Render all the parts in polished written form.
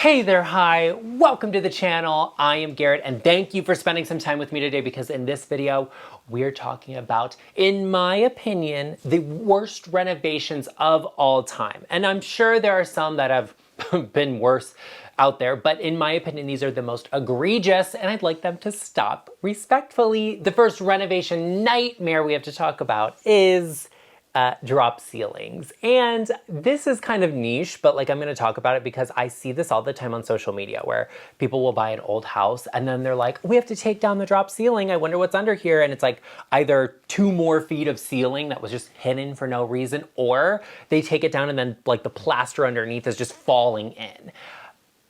Hey there, hi, welcome to the channel. I am Garrett and thank you for spending some time with me today because in this video, we're talking about, in my opinion, the worst renovations of all time. And I'm sure there are some that have been worse out there, but in my opinion, these are the most egregious and I'd like them to stop respectfully. The first renovation nightmare we have to talk about is drop ceilings. And this is kind of niche, but like I'm gonna talk about it because I see this all the time on social media where people will buy an old house and then they're like, we have to take down the drop ceiling. I wonder what's under here. And it's like either 2 more feet of ceiling that was just hidden for no reason, or they take it down and then like the plaster underneath is just falling in.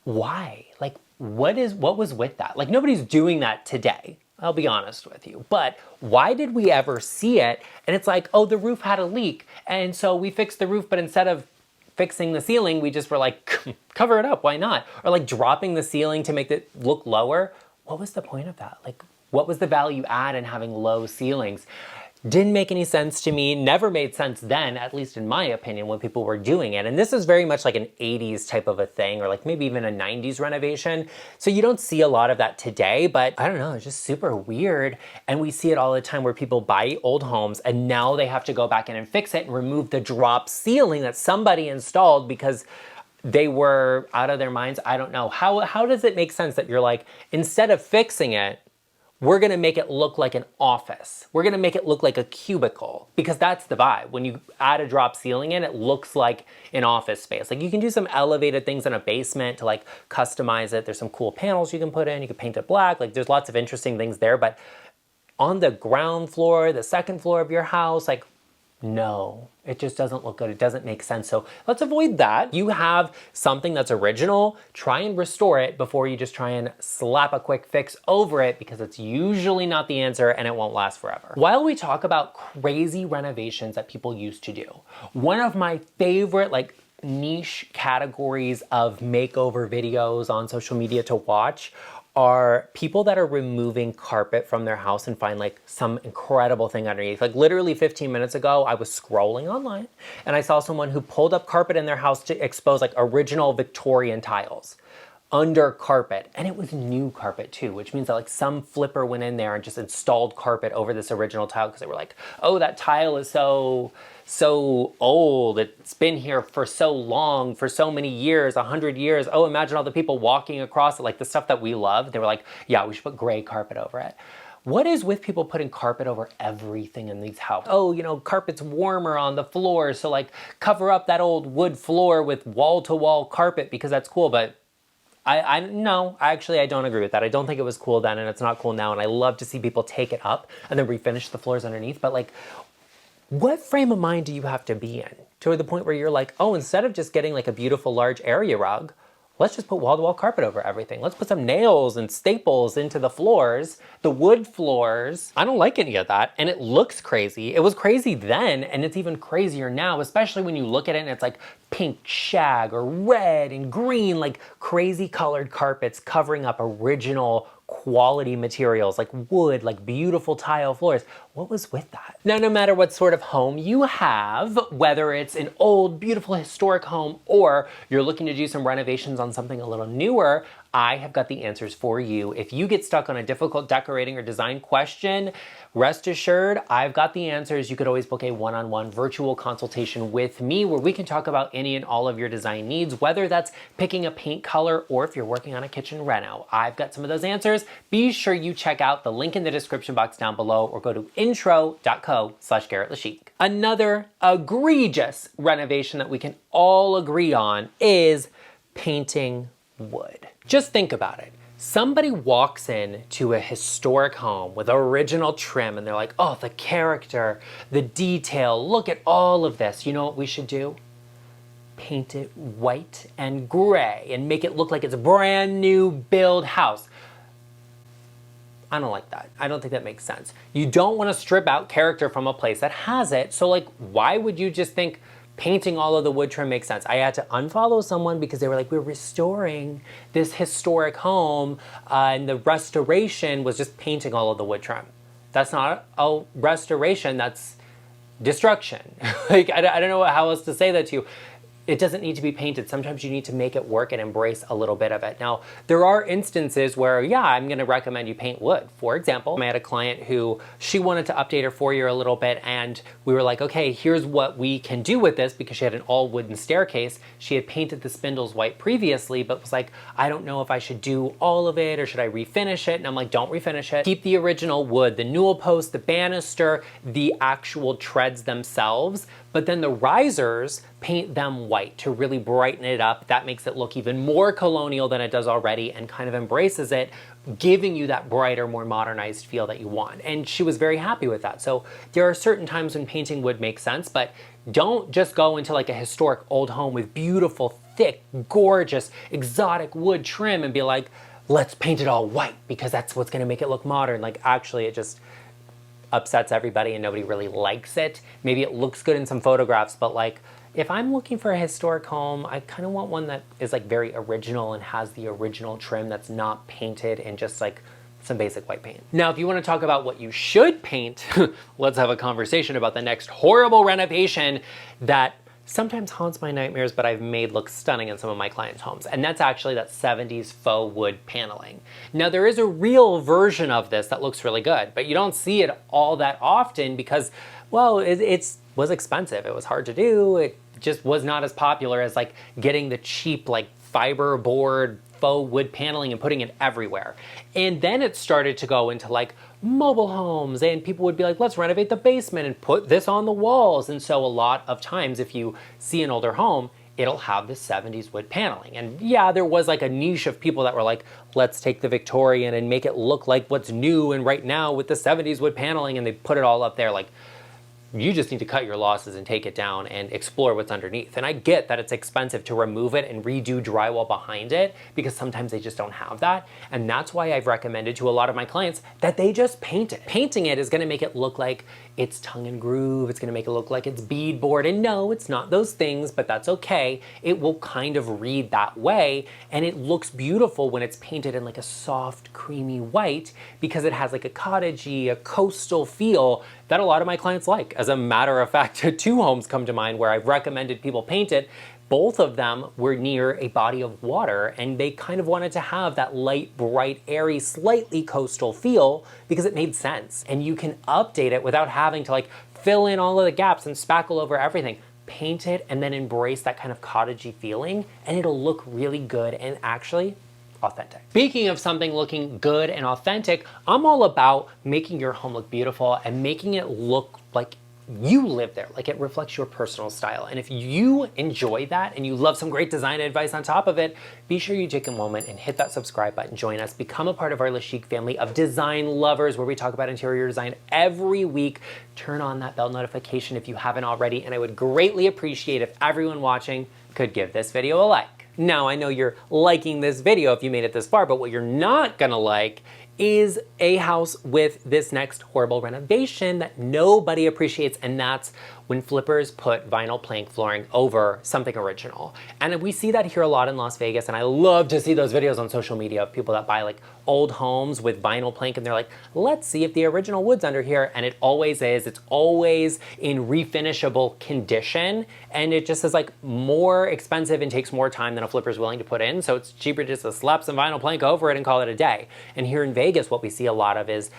Why? Like what was with that? Like nobody's doing that today. I'll be honest with you, but why did we ever see it? And it's like, oh, the roof had a leak. And so we fixed the roof, but instead of fixing the ceiling, we just were like, cover it up, why not? Or like dropping the ceiling to make it look lower. What was the point of that? Like, what was the value add in having low ceilings? Didn't make any sense to me, never made sense then, at least in my opinion, when people were doing it. And this is very much like an 80s type of a thing, or like maybe even a 90s renovation. So you don't see a lot of that today, but I don't know, it's just super weird. And we see it all the time where people buy old homes and now they have to go back in and fix it and remove the drop ceiling that somebody installed because they were out of their minds. I don't know. How does it make sense that you're like, instead of fixing it, we're gonna make it look like an office. We're gonna make it look like a cubicle because that's the vibe. When you add a drop ceiling in, it looks like an office space. Like you can do some elevated things in a basement to like customize it. There's some cool panels you can put in. You can paint it black. Like there's lots of interesting things there, but on the ground floor, the second floor of your house, like no, it just doesn't look good. It doesn't make sense. So let's avoid that. You have something that's original, try and restore it before you just try and slap a quick fix over it because it's usually not the answer and it won't last forever. While we talk about crazy renovations that people used to do, one of my favorite like niche categories of makeover videos on social media to watch are people that are removing carpet from their house and find like some incredible thing underneath. Like literally 15 minutes ago, I was scrolling online and I saw someone who pulled up carpet in their house to expose like original Victorian tiles under carpet. And it was new carpet too, which means that like some flipper went in there and just installed carpet over this original tile because they were like, oh, that tile is so old. It's been here for so long, for so many years, 100 years. Oh, imagine all the people walking across it, like the stuff that we love. They were like, yeah, we should put gray carpet over it. What is with people putting carpet over everything in these houses? Oh, you know, carpet's warmer on the floor, so like cover up that old wood floor with wall-to-wall carpet because that's cool, but no, actually I don't agree with that. I don't think it was cool then and it's not cool now, and I love to see people take it up and then refinish the floors underneath, but like, what frame of mind do you have to be in to the point where you're like, oh, instead of just getting like a beautiful large area rug, let's just put wall-to-wall carpet over everything. Let's put some nails and staples into the floors, the wood floors. I don't like any of that, and it looks crazy. It was crazy then, and it's even crazier now, especially when you look at it and it's like pink shag or red and green, like crazy colored carpets covering up original quality materials like wood, like beautiful tile floors. What was with that? Now, no matter what sort of home you have, whether it's an old, beautiful, historic home, or you're looking to do some renovations on something a little newer, I have got the answers for you. If you get stuck on a difficult decorating or design question, rest assured, I've got the answers. You could always book a one-on-one virtual consultation with me where we can talk about any and all of your design needs, whether that's picking a paint color or if you're working on a kitchen reno. I've got some of those answers. Be sure you check out the link in the description box down below or go to intro.co/GarrettLeChic. Another egregious renovation that we can all agree on is painting wood. Just think about it. Somebody walks in to a historic home with original trim and they're like, oh, the character, the detail, look at all of this. You know what we should do? Paint it white and gray and make it look like it's a brand new build house. I don't like that. I don't think that makes sense. You don't want to strip out character from a place that has it. So like, why would you just think painting all of the wood trim makes sense? I had to unfollow someone because they were like, we're restoring this historic home and the restoration was just painting all of the wood trim. That's not a restoration, that's destruction. Like, I don't know how else to say that to you. it doesn't need to be painted. Sometimes you need to make it work and embrace a little bit of it. Now, there are instances where, yeah, I'm gonna recommend you paint wood. For example, I had a client who, she wanted to update her foyer a little bit, and we were like, okay, here's what we can do with this, because she had an all wooden staircase. She had painted the spindles white previously, but was like, I don't know if I should do all of it or should I refinish it? And I'm like, don't refinish it. Keep the original wood, the newel post, the banister, the actual treads themselves, but then the risers, paint them white to really brighten it up. That makes it look even more colonial than it does already and kind of embraces it, giving you that brighter, more modernized feel that you want. And she was very happy with that. So there are certain times when painting wood makes sense, but don't just go into like a historic old home with beautiful, thick, gorgeous, exotic wood trim and be like, let's paint it all white because that's what's gonna make it look modern. Like, actually, it just upsets everybody and nobody really likes it. Maybe it looks good in some photographs, but like, if I'm looking for a historic home, I kind of want one that is like very original and has the original trim that's not painted and just like some basic white paint. Now, if you want to talk about what you should paint, let's have a conversation about the next horrible renovation that sometimes haunts my nightmares, but I've made look stunning in some of my clients' homes. And that's actually that 70s faux wood paneling. Now, there is a real version of this that looks really good, but you don't see it all that often because, well, it was expensive. It was hard to do. It just was not as popular as like getting the cheap like fiberboard faux wood paneling and putting it everywhere. And then it started to go into like mobile homes, and people would be like, let's renovate the basement and put this on the walls. And so a lot of times if you see an older home, it'll have the 70s wood paneling. And yeah, there was like a niche of people that were like, let's take the Victorian and make it look like what's new and right now with the 70s wood paneling, and they put it all up there. Like, you just need to cut your losses and take it down and explore what's underneath. And I get that it's expensive to remove it and redo drywall behind it because sometimes they just don't have that. And that's why I've recommended to a lot of my clients that they just paint it. Painting it is gonna make it look like it's tongue and groove. It's gonna make it look like it's beadboard. And no, it's not those things, but that's okay. It will kind of read that way. And it looks beautiful when it's painted in like a soft, creamy white because it has like a cottagey, a coastal feel that a lot of my clients like. As a matter of fact, 2 homes come to mind where I've recommended people paint it. Both of them were near a body of water, and they kind of wanted to have that light, bright, airy, slightly coastal feel because it made sense. And you can update it without having to like fill in all of the gaps and spackle over everything. Paint it and then embrace that kind of cottagey feeling, and it'll look really good and actually authentic. Speaking of something looking good and authentic, I'm all about making your home look beautiful and making it look like you live there, like it reflects your personal style. And if you enjoy that and you love some great design advice on top of it, be sure you take a moment and hit that subscribe button, join us, become a part of our GarrettLeChic family of design lovers where we talk about interior design every week. Turn on that bell notification if you haven't already, and I would greatly appreciate if everyone watching could give this video a like. Now, I know you're liking this video if you made it this far, but what you're not gonna like is a house with this next horrible renovation that nobody appreciates, and that's when flippers put vinyl plank flooring over something original. And we see that here a lot in Las Vegas, and I love to see those videos on social media of people that buy like old homes with vinyl plank, and they're like, let's see if the original wood's under here, and it always is. It's always in refinishable condition, and it just is like more expensive and takes more time than a flipper's willing to put in, so it's cheaper just to slap some vinyl plank over it and call it a day. And here in Vegas, what we see a lot of is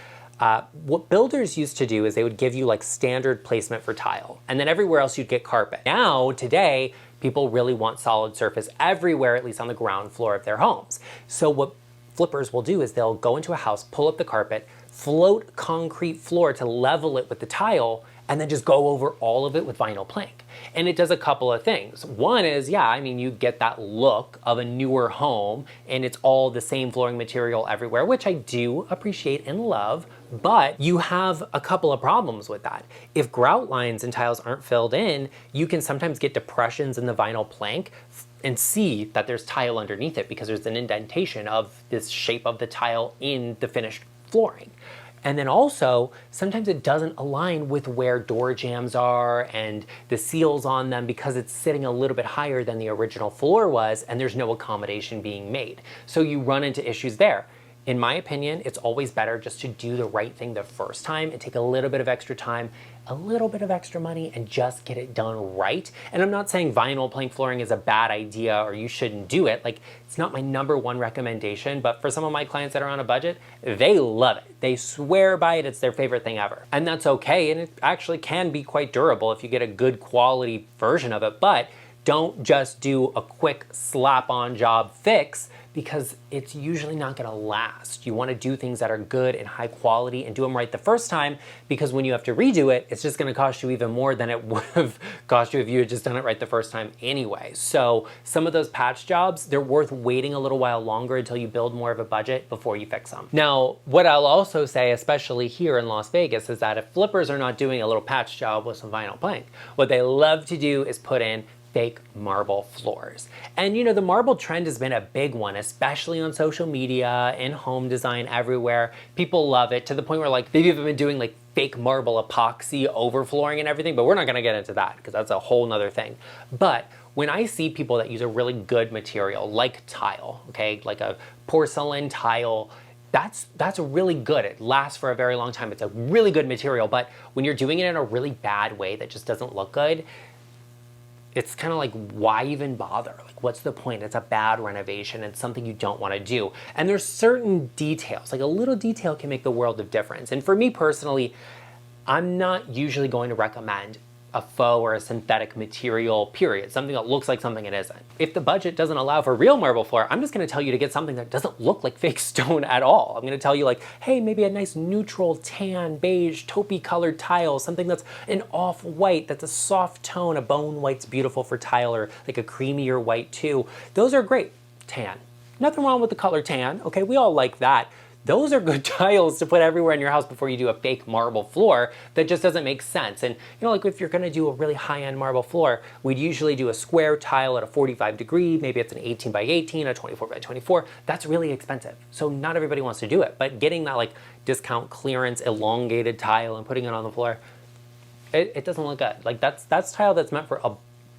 what builders used to do is they would give you like standard placement for tile, and then everywhere else you'd get carpet. Now, today, people really want solid surface everywhere, at least on the ground floor of their homes. So what flippers will do is they'll go into a house, pull up the carpet, float concrete floor to level it with the tile, and then just go over all of it with vinyl plank. And it does a couple of things. One is, yeah, I mean, you get that look of a newer home and it's all the same flooring material everywhere, which I do appreciate and love, but you have a couple of problems with that. If grout lines and tiles aren't filled in, you can sometimes get depressions in the vinyl plank and see that there's tile underneath it because there's an indentation of this shape of the tile in the finished flooring. And then also, sometimes it doesn't align with where door jambs are and the seals on them because it's sitting a little bit higher than the original floor was, and there's no accommodation being made. So you run into issues there. in my opinion, it's always better just to do the right thing the first time and take a little bit of extra time, a little bit of extra money, and just get it done right. And I'm not saying vinyl plank flooring is a bad idea or you shouldn't do it. Like, it's not my #1 recommendation, but for some of my clients that are on a budget, they love it. They swear by it. It's their favorite thing ever. And that's okay. And it actually can be quite durable if you get a good quality version of it. But don't just do a quick slap-on job fix, because it's usually not gonna last. You wanna do things that are good and high quality and do them right the first time, because when you have to redo it, it's just gonna cost you even more than it would have cost you if you had just done it right the first time anyway. So some of those patch jobs, they're worth waiting a little while longer until you build more of a budget before you fix them. Now, what I'll also say, especially here in Las Vegas, is that if flippers are not doing a little patch job with some vinyl plank, what they love to do is put in fake marble floors. And you know, the marble trend has been a big one, especially on social media, in home design, everywhere. People love it, to the point where like they've even been doing like fake marble epoxy over flooring and everything, but we're not gonna get into that because that's a whole nother thing. But when I see people that use a really good material, like tile, okay, like a porcelain tile, that's really good. It lasts for a very long time. It's a really good material, but when you're doing it in a really bad way that just doesn't look good, it's kind of like, why even bother? Like, what's the point? It's a bad renovation. It's something you don't want to do. And there's certain details, like a little detail can make the world of difference. And for me personally, I'm not usually going to recommend a faux or a synthetic material, period. Something that looks like something it isn't. If the budget doesn't allow for real marble floor, I'm just gonna tell you to get something that doesn't look like fake stone at all. I'm gonna tell you like, hey, maybe a nice neutral tan, beige, taupey colored tile, something that's an off-white, that's a soft tone. A bone white's beautiful for tile, or like a creamier white too. Those are great. Tan. Nothing wrong with the color tan, okay? We all like that. Those are good tiles to put everywhere in your house before you do a fake marble floor that just doesn't make sense. And you know, like if you're gonna do a really high-end marble floor, we'd usually do a square tile at a 45 degree, maybe it's an 18 by 18, a 24 by 24. That's really expensive. So not everybody wants to do it, but getting that like discount clearance elongated tile and putting it on the floor, it doesn't look good. Like that's tile that's meant for a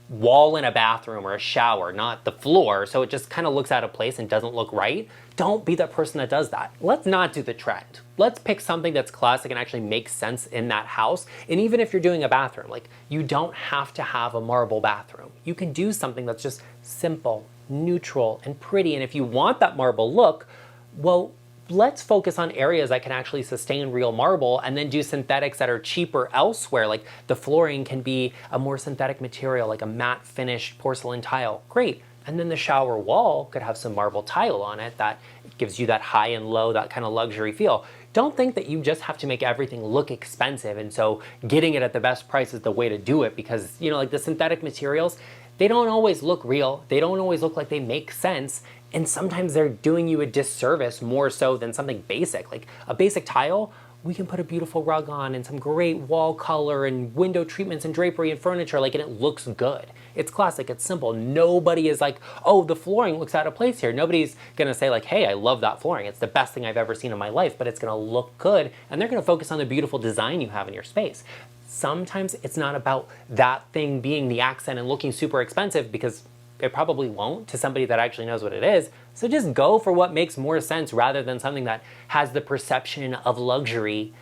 wall in a bathroom or a shower, not the floor, so it just kind of looks out of place and doesn't look right. Don't be that person that does that. Let's not do the trend. Let's pick something that's classic and actually makes sense in that house. And even if you're doing a bathroom, like, you don't have to have a marble bathroom. You can do something that's just simple, neutral, and pretty. And if you want that marble look, well, let's focus on areas that can actually sustain real marble, and then do synthetics that are cheaper elsewhere. Like the flooring can be a more synthetic material, like a matte finished porcelain tile. Great. And then the shower wall could have some marble tile on it that gives you that high and low, that kind of luxury feel. Don't think that you just have to make everything look expensive, and so getting it at the best price is the way to do it, because, you know, like the synthetic materials, they don't always look real. They don't always look like they make sense. And sometimes they're doing you a disservice more so than something basic. Like a basic tile, we can put a beautiful rug on and some great wall color and window treatments and drapery and furniture, like, and it looks good. It's classic, it's simple. Nobody is like, oh, the flooring looks out of place here. Nobody's gonna say like, hey, I love that flooring. It's the best thing I've ever seen in my life, but it's gonna look good, and they're gonna focus on the beautiful design you have in your space. Sometimes it's not about that thing being the accent and looking super expensive, because it probably won't to somebody that actually knows what it is. So just go for what makes more sense rather than something that has the perception of luxury,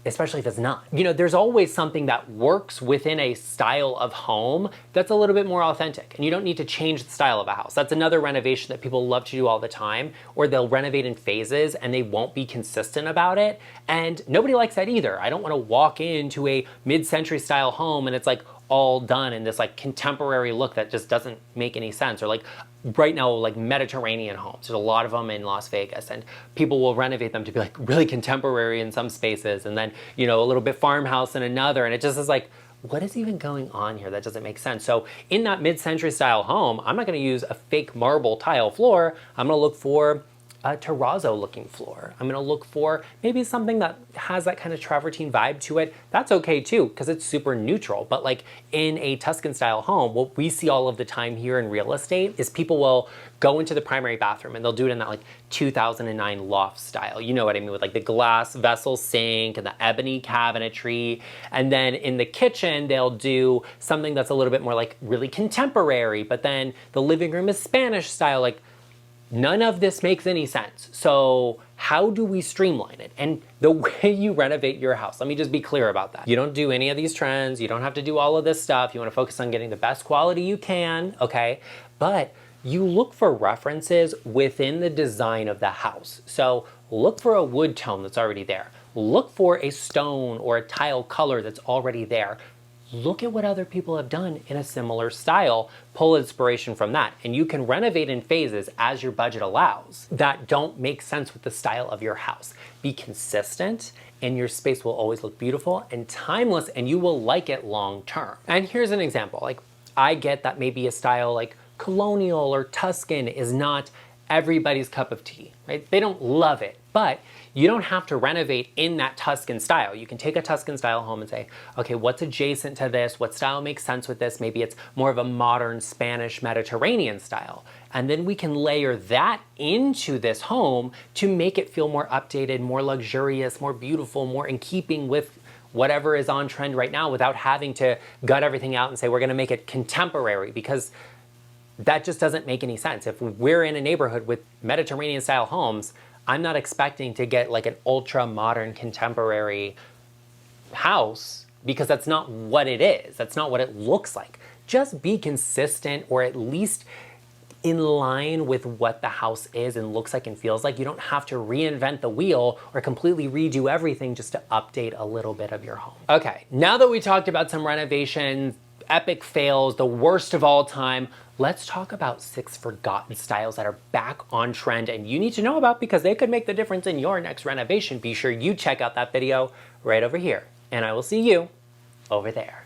especially if it's not. You know, there's always something that works within a style of home that's a little bit more authentic, and you don't need to change the style of a house. That's another renovation that people love to do all the time, or they'll renovate in phases and they won't be consistent about it. And nobody likes that either. I don't want to walk into a mid-century style home and it's like all done in this like contemporary look that just doesn't make any sense. Or like right now, like Mediterranean homes, there's a lot of them in Las Vegas, and people will renovate them to be like really contemporary in some spaces, and then, you know, a little bit farmhouse in another, and it just is like, what is even going on here? That doesn't make sense. So in that mid-century style home, I'm not going to use a fake marble tile floor. I'm going to look for a terrazzo looking floor. I'm gonna look for maybe something that has that kind of travertine vibe to it. That's okay too, because it's super neutral. But like in a Tuscan style home, what we see all of the time here in real estate is people will go into the primary bathroom and they'll do it in that like 2009 loft style. You know what I mean, with like the glass vessel sink and the ebony cabinetry. And then in the kitchen, they'll do something that's a little bit more like really contemporary, but then the living room is Spanish style. Like, None of this makes any sense. So how do we streamline it? And the way you renovate your house, let me just be clear about that. You don't do any of these trends. You don't have to do all of this stuff. You want to focus on getting the best quality you can, okay? But you look for references within the design of the house. So look for a wood tone that's already there. Look for a stone or a tile color that's already there. Look at what other people have done in a similar style, pull inspiration from that, and you can renovate in phases as your budget allows that don't make sense with the style of your house. Be consistent, and your space will always look beautiful and timeless, and you will like it long term. And here's an example. Like, I get that maybe a style like colonial or Tuscan is not everybody's cup of tea, right? They don't love it, but you don't have to renovate in that Tuscan style. You can take a Tuscan style home and say, okay, what's adjacent to this? What style makes sense with this? Maybe it's more of a modern Spanish Mediterranean style. And then we can layer that into this home to make it feel more updated, more luxurious, more beautiful, more in keeping with whatever is on trend right now without having to gut everything out and say, we're gonna make it contemporary, because that just doesn't make any sense. If we're in a neighborhood with Mediterranean style homes, I'm not expecting to get like an ultra modern contemporary house, because that's not what it is. That's not what it looks like. Just be consistent, or at least in line with what the house is and looks like and feels like. You don't have to reinvent the wheel or completely redo everything just to update a little bit of your home. Okay, now that we talked about some renovations, epic fails, the worst of all time, let's talk about 6 forgotten styles that are back on trend and you need to know about because they could make the difference in your next renovation. Be sure you check out that video right over here, and I will see you over there.